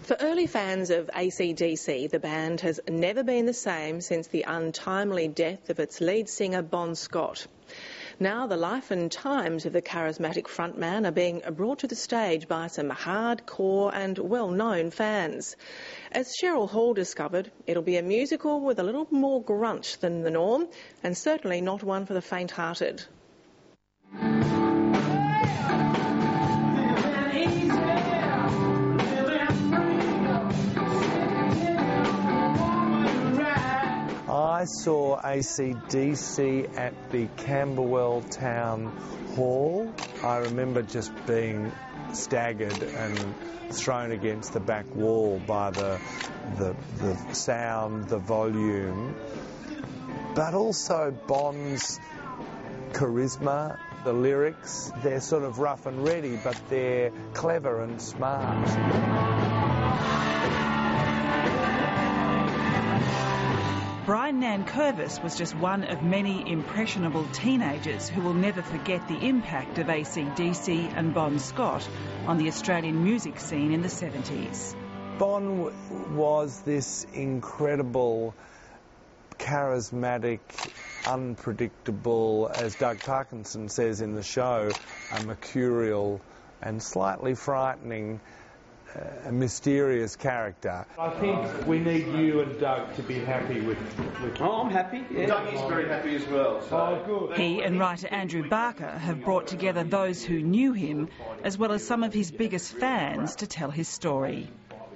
For early fans of ACDC, the band has never been the same since the untimely death of its lead singer Bon Scott. Now the life and times of the charismatic frontman are being brought to the stage by some hardcore and well-known fans. As Cheryl Hall discovered, it'll be a musical with a little more grunt than the norm, and certainly not one for the faint-hearted. I saw ACDC at the Camberwell Town Hall. I remember just being staggered and thrown against the back wall by the sound, the volume, but also Bon's charisma, the lyrics. They're sort of rough and ready, but they're clever and smart. Brian Nankervis was just one of many impressionable teenagers who will never forget the impact of ACDC and Bon Scott on the Australian music scene in the 70s. Bon was this incredible, charismatic, unpredictable, as Doug Parkinson says in the show, a mercurial and slightly frightening, a mysterious character. I think we need you and Doug to be happy with Oh, I'm happy. Yeah. Doug is very happy as well. So. Oh, good. He and writer Andrew Barker have brought together those who knew him, as well as some of his biggest fans, to tell his story.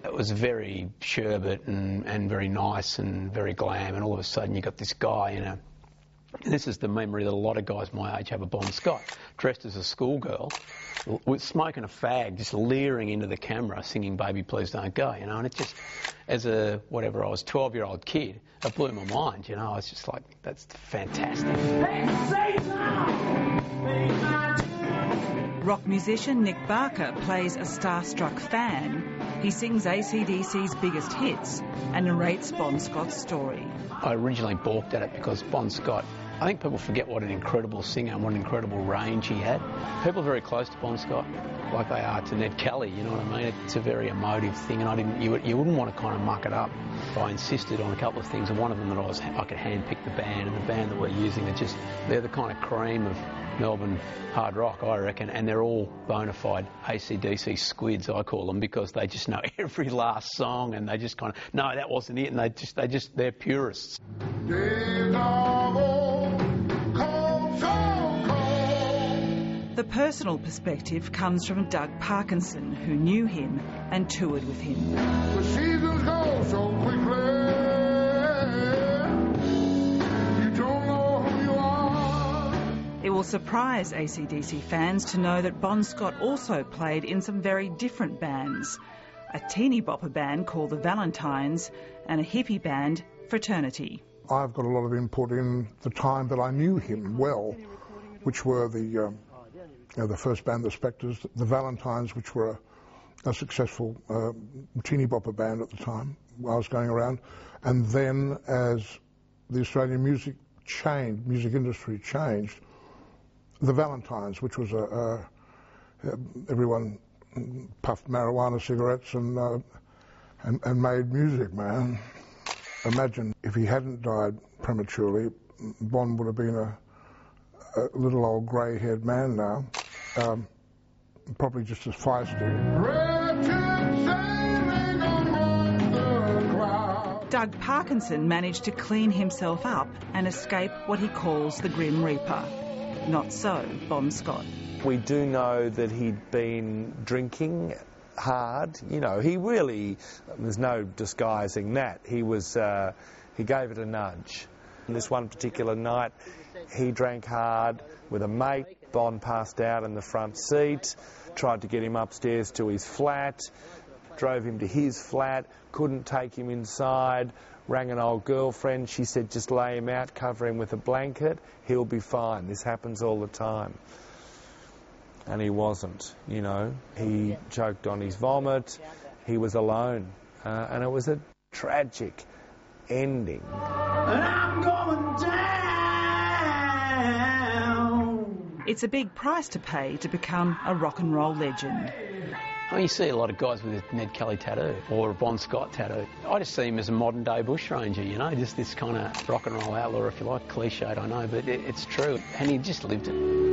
It was very sherbet and very nice and very glam, and all of a sudden you got this guy in a... And this is the memory that a lot of guys my age have of Bon Scott, dressed as a schoolgirl, with smoking a fag, just leering into the camera, singing "Baby Please Don't Go," you know. And it just, as a whatever I was, 12-year-old kid, it blew my mind, you know. I was just like, that's fantastic. Rock musician Nick Barker plays a starstruck fan. He sings ACDC's biggest hits and narrates Bon Scott's story. I originally balked at it because Bon Scott, I think people forget what an incredible singer and what an incredible range he had. People are very close to Bon Scott, like they are to Ned Kelly, you know what I mean? It's a very emotive thing, and you wouldn't want to kind of muck it up. I insisted on a couple of things, and one of them that I could handpick the band, and the band that we're using they're the kind of cream of Melbourne hard rock, I reckon, and they're all bona fide ACDC squids, I call them, because they just know every last song, and they just kind of, no, that wasn't it, and they're purists. The personal perspective comes from Doug Parkinson, who knew him and toured with him. The seasons go so quickly, you don't know who you are. It will surprise ACDC fans to know that Bon Scott also played in some very different bands. A teeny bopper band called the Valentines and a hippie band, Fraternity. I've got a lot of input in the time that I knew him well, which were the first band, the Spectres, the Valentines, which were a successful teeny bopper band at the time I was going around. And then as the Australian music industry changed, the Valentines, which was everyone puffed marijuana cigarettes and made music, man. Imagine if he hadn't died prematurely, Bon would have been a little old grey-haired man now, probably just as feisty. Doug Parkinson managed to clean himself up and escape what he calls the Grim Reaper. Not so Bon Scott. We do know that he'd been drinking hard. You know, he really, there's no disguising that. He gave it a nudge. And this one particular night, he drank hard with a mate. Bon passed out in the front seat, tried to get him upstairs to his flat, drove him to his flat, couldn't take him inside, rang an old girlfriend. She said, just lay him out, cover him with a blanket, he'll be fine. This happens all the time. And he wasn't, you know. He choked on his vomit, he was alone, and it was a tragic ending. And I'm going down. It's a big price to pay to become a rock and roll legend. I mean, you see a lot of guys with a Ned Kelly tattoo or a Bon Scott tattoo. I just see him as a modern-day bushranger, you know, just this kind of rock and roll outlaw, if you like. Cliched, I know, but it's true. And he just lived it.